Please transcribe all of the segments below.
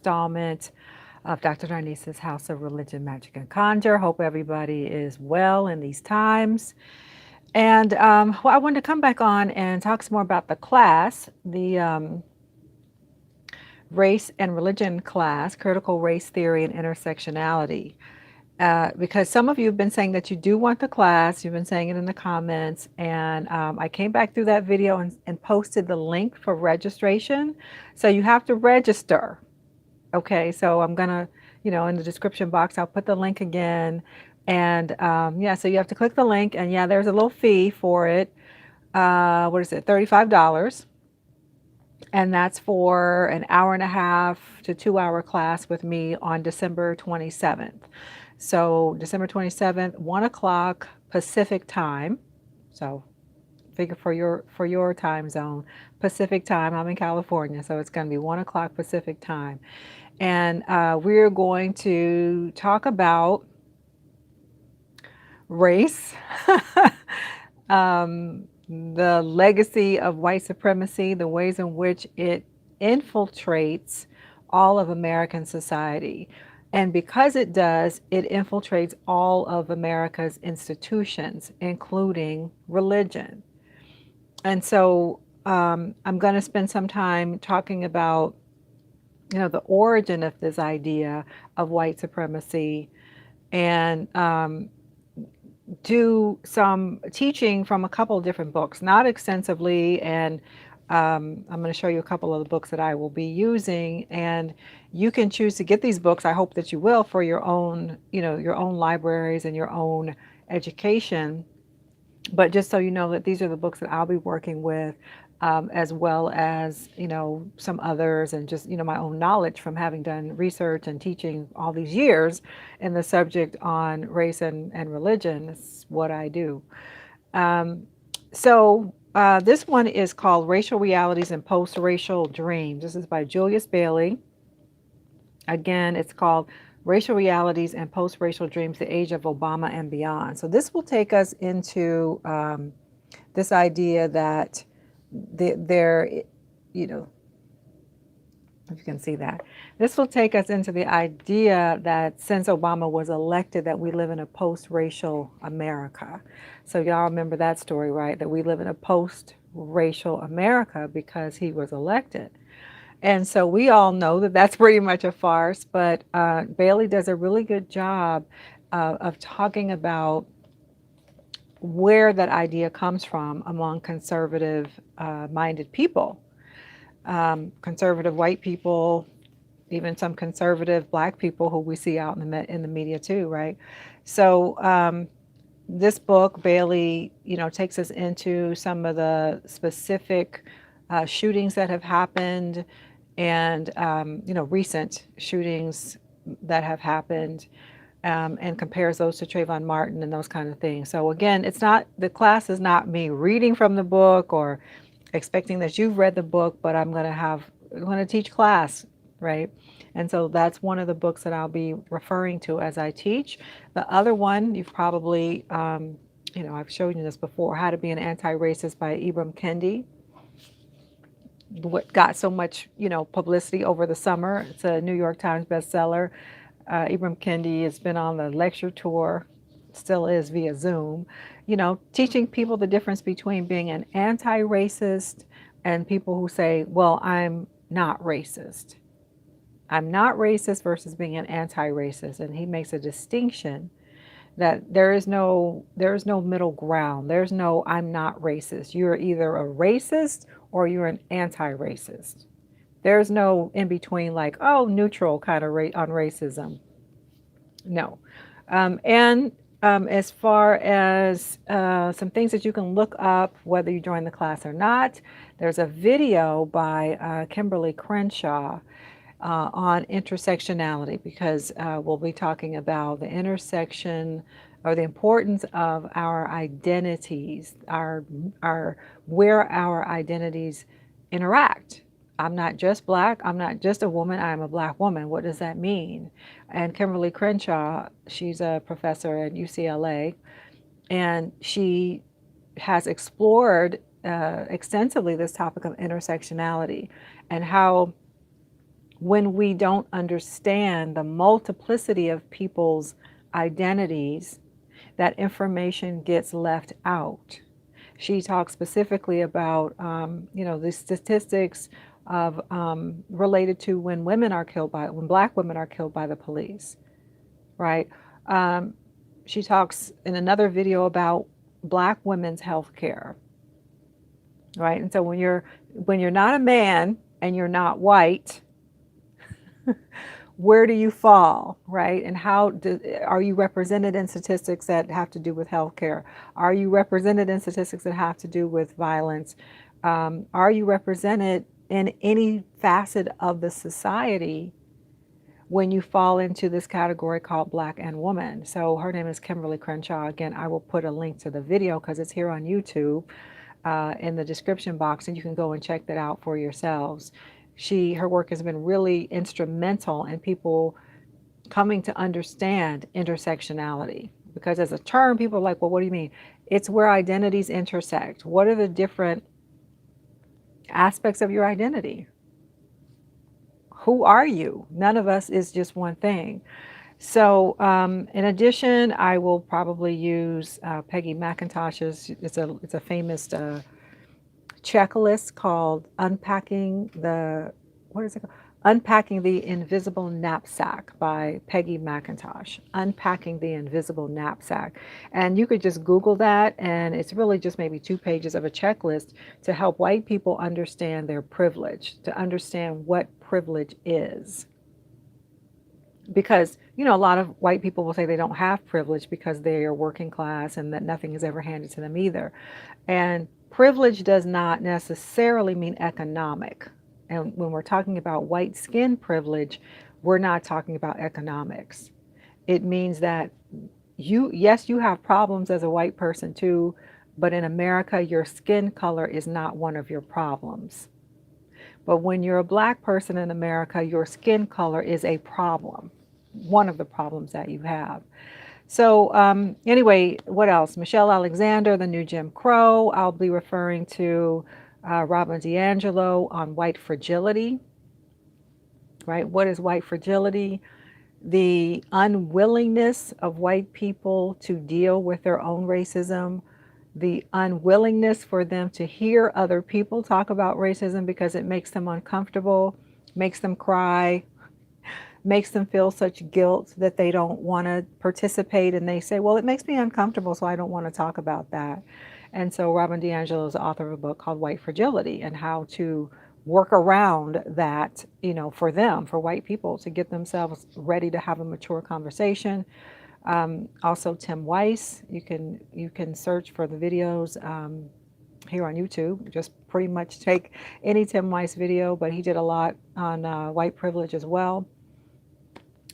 installment of Dr. Darnise's House of Religion, Magic, and Conjure. Hope everybody is well in these times. And well, I wanted to come back on and talk some more about the class, the race and religion class, critical race theory and intersectionality. Because some of you have been saying that you do want the class, you've been saying it in the comments, and I came back through that video and posted the link for registration. So you have to register. Okay, so I'm gonna, in the description box, I'll put the link again. And yeah, so you have to click the link, and yeah, there's a little fee for it. What is it, $35? And that's for an hour and a half to 2 hour class with me on December 27th. So December 27th, 1 o'clock Pacific time. So figure for your time zone, Pacific time. I'm in California, so it's going to be 1 o'clock Pacific time. And we're going to talk about race, the legacy of white supremacy, the ways in which it infiltrates all of American society. And because it does, it infiltrates all of America's institutions, including religion. And so I'm going to spend some time talking about, the origin of this idea of white supremacy, and do some teaching from a couple of different books, not extensively, and I'm going to show you a couple of the books that I will be using, and you can choose to get these books. I hope that you will, for your own, your own libraries and your own education. But just so you know that these are the books that I'll be working with, as well as, some others, and just, my own knowledge from having done research and teaching all these years in the subject on race and religion. It's what I do. So this one is called Racial Realities and Post-Racial Dreams. This is by Julius Bailey. Again, it's called Racial Realities and Post-Racial Dreams, the Age of Obama and Beyond. So this will take us into this idea that there, if you can see that, this will take us into the idea that since Obama was elected, that we live in a post-racial America. So y'all remember that story, right? That we live in a post-racial America because he was elected. And so we all know that that's pretty much a farce, but Bailey does a really good job of talking about where that idea comes from among conservative minded people, conservative white people, even some conservative black people who we see out in the media too, right? So this book, Bailey, takes us into some of the specific shootings that have happened, and recent shootings that have happened, and compares those to Trayvon Martin and those kind of things. So again, the class is not me reading from the book or expecting that you've read the book, but I'm going to teach class, right? And so that's one of the books that I'll be referring to as I teach. The other one, you've probably, I've shown you this before, How to Be an Anti-Racist by Ibram Kendi. What got so much, publicity over the summer. It's a New York Times bestseller. Ibram Kendi has been on the lecture tour, still is via Zoom, teaching people the difference between being an anti-racist and people who say, well, I'm not racist. I'm not racist versus being an anti-racist. And he makes a distinction that there is no middle ground. There's no, I'm not racist. You're either a racist or you're an anti-racist. There's no in between, like, oh, neutral kind of on racism. No. As far as some things that you can look up, whether you join the class or not, there's a video by Kimberly Crenshaw on intersectionality, because we'll be talking about the intersection, or the importance of our identities, our where our identities interact. I'm not just black, I'm not just a woman, I'm a black woman. What does that mean? And Kimberly Crenshaw, she's a professor at UCLA, and she has explored extensively this topic of intersectionality and how when we don't understand the multiplicity of people's identities, that information gets left out. She talks specifically about, the statistics of related to when Black women are killed by the police, right? Um, she talks in another video about Black women's health care, right? And so when you're not a man and you're not white, where do you fall, right? And are you represented in statistics that have to do with healthcare? Are you represented in statistics that have to do with violence? Are you represented in any facet of the society when you fall into this category called Black and Woman? So her name is Kimberly Crenshaw. Again, I will put a link to the video because it's here on YouTube in the description box, and you can go and check that out for yourselves. Her work has been really instrumental in people coming to understand intersectionality, because as a term, people are like, well, what do you mean? It's where identities intersect. What are the different aspects of your identity? Who are you? None of us is just one thing. So, in addition, I will probably use Peggy McIntosh's. It's a famous checklist called what is it called? Unpacking the Invisible Knapsack by Peggy McIntosh. Unpacking the Invisible Knapsack. And you could just Google that, and it's really just maybe 2 pages of a checklist to help white people understand their privilege, to understand what privilege is. Because, a lot of white people will say they don't have privilege because they are working class and that nothing is ever handed to them either. And privilege does not necessarily mean economic. And when we're talking about white skin privilege, we're not talking about economics. It means that yes, you have problems as a white person too, but in America, your skin color is not one of your problems. But when you're a Black person in America, your skin color is a problem, one of the problems that you have. So anyway, what else? Michelle Alexander, The New Jim Crow. I'll be referring to Robin DiAngelo on white fragility, right? What is white fragility? The unwillingness of white people to deal with their own racism, the unwillingness for them to hear other people talk about racism because it makes them uncomfortable, makes them cry, makes them feel such guilt that they don't want to participate, and they say, well, it makes me uncomfortable, so I don't want to talk about that. And so Robin DiAngelo is the author of a book called White Fragility, and how to work around that, for them, for white people, to get themselves ready to have a mature conversation. Also Tim Weiss, you can search for the videos here on YouTube. Just pretty much take any Tim Weiss video, but he did a lot on white privilege as well.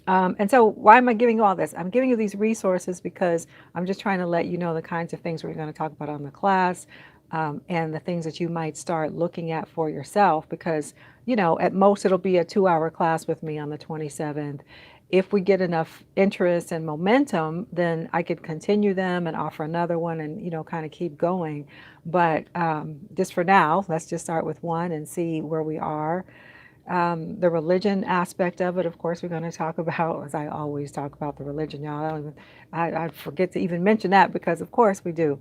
And so why am I giving you all this? I'm giving you these resources because I'm just trying to let you know the kinds of things we're going to talk about on the class, and the things that you might start looking at for yourself, because, at most it'll be a 2-hour class with me on the 27th. If we get enough interest and momentum, then I could continue them and offer another one and, kind of keep going. But just for now, let's just start with one and see where we are. The religion aspect of it, of course, we're going to talk about, as I always talk about the religion, y'all. I forget to even mention that because, of course, we do.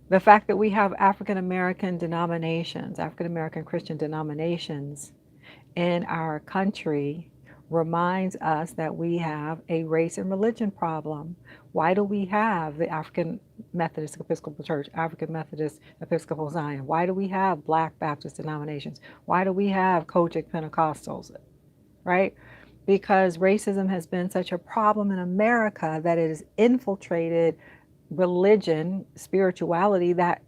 The fact that we have African American denominations, African American Christian denominations in our country reminds us that we have a race and religion problem. Why do we have the African Methodist Episcopal Church, African Methodist Episcopal Zion? Why do we have Black Baptist denominations? Why do we have Kojic Pentecostals, right? Because racism has been such a problem in America that it has infiltrated religion, spirituality, that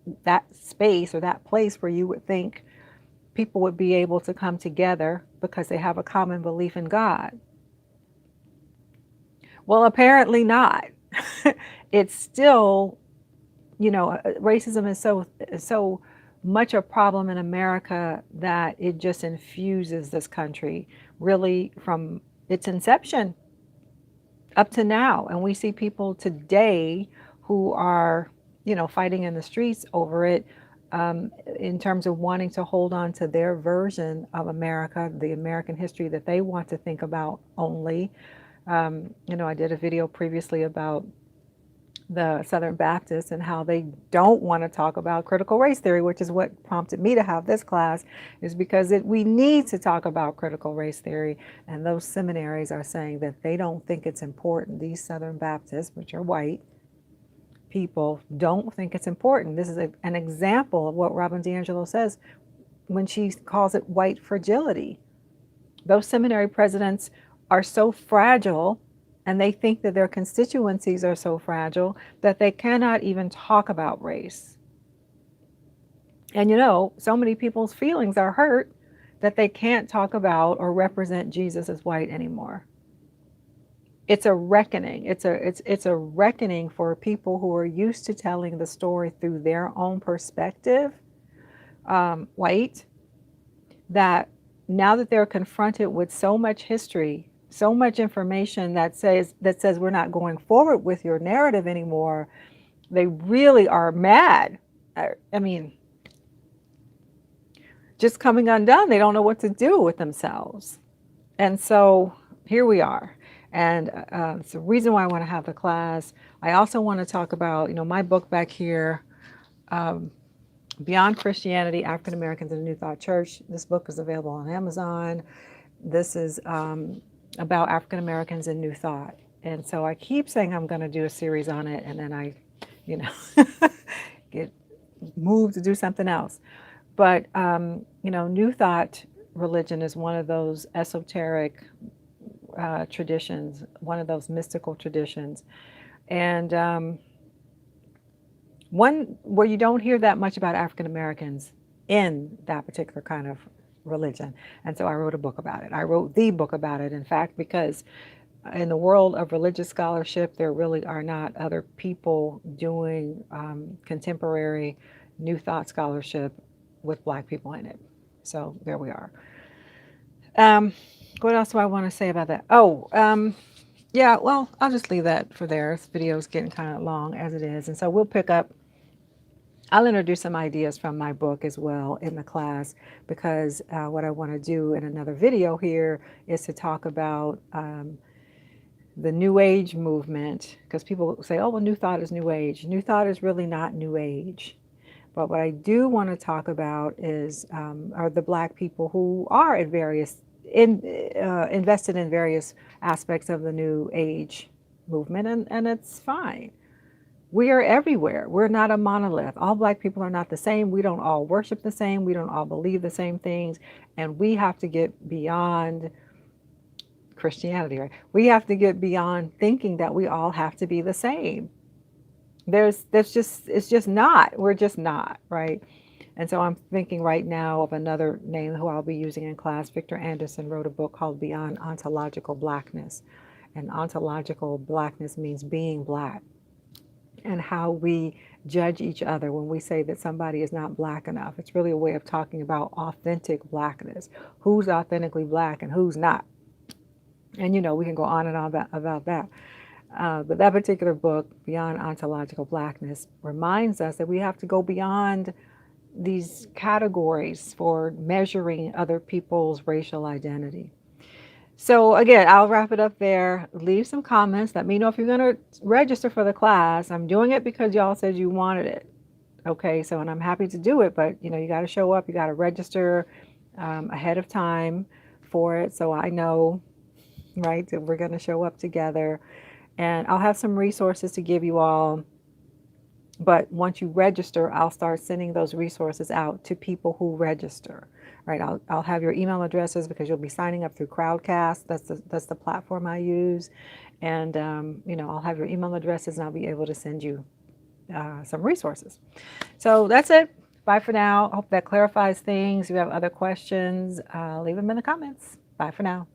space or that place where you would think people would be able to come together because they have a common belief in God. Well, apparently not. It's still, racism is so much a problem in America that it just infuses this country really from its inception up to now. And we see people today who are, fighting in the streets over it, in terms of wanting to hold on to their version of America, the American history that they want to think about only. I did a video previously about the Southern Baptists and how they don't want to talk about critical race theory, which is what prompted me to have this class, is because we need to talk about critical race theory. And those seminaries are saying that they don't think it's important. These Southern Baptists, which are white people, don't think it's important. This is an example of what Robin DiAngelo says when she calls it white fragility. Those seminary presidents are so fragile, and they think that their constituencies are so fragile that they cannot even talk about race. And so many people's feelings are hurt that they can't talk about or represent Jesus as white anymore. It's a reckoning. It's a reckoning for people who are used to telling the story through their own perspective, white, that now that they're confronted with so much history, so much information that says we're not going forward with your narrative anymore, they really are mad. I mean, just coming undone. They don't know what to do with themselves. And so here we are. And it's the reason why I want to have the class. I also want to talk about, my book back here, Beyond Christianity, African Americans in the New Thought Church. This book is available on Amazon. This is about African Americans in New Thought. And so I keep saying I'm going to do a series on it, and then I, get moved to do something else. But, New Thought religion is one of those esoteric traditions, one of those mystical traditions. And one where you don't hear that much about African Americans in that particular kind of religion. And so I wrote a book about it. I wrote the book about it, in fact, because in the world of religious scholarship, there really are not other people doing contemporary New Thought scholarship with Black people in it. So there we are. What else do I want to say about that? Yeah, well, I'll just leave that for there. This video is getting kind of long as it is. And so we'll pick up. I'll introduce some ideas from my book as well in the class, because what I want to do in another video here is to talk about the New Age movement, because people say, oh, well, New Thought is New Age. New Thought is really not New Age. But what I do want to talk about are the Black people who are at invested in various aspects of the New Age movement, and it's fine. We are everywhere. We're not a monolith. All Black people are not the same. We don't all worship the same. We don't all believe the same things. And we have to get beyond Christianity, right? We have to get beyond thinking that we all have to be the same. It's just not. We're just not, right? And so I'm thinking right now of another name who I'll be using in class. Victor Anderson wrote a book called Beyond Ontological Blackness. And ontological blackness means being Black, and how we judge each other when we say that somebody is not Black enough. It's really a way of talking about authentic Blackness. Who's authentically Black and who's not? And we can go on and on about that. But that particular book, Beyond Ontological Blackness, reminds us that we have to go beyond these categories for measuring other people's racial identity. So again, I'll wrap it up there. Leave some comments. Let me know if you're going to register for the class. I'm doing it because y'all said you wanted it. Okay, and I'm happy to do it, but you got to show up. You got to register ahead of time for it, so I know, right, that we're going to show up together. And I'll have some resources to give you all. But once you register, I'll start sending those resources out to people who register. Right? I'll have your email addresses, because you'll be signing up through Crowdcast. That's the platform I use. And I'll have your email addresses, and I'll be able to send you some resources. So that's it. Bye for now. I hope that clarifies things. If you have other questions, leave them in the comments. Bye for now.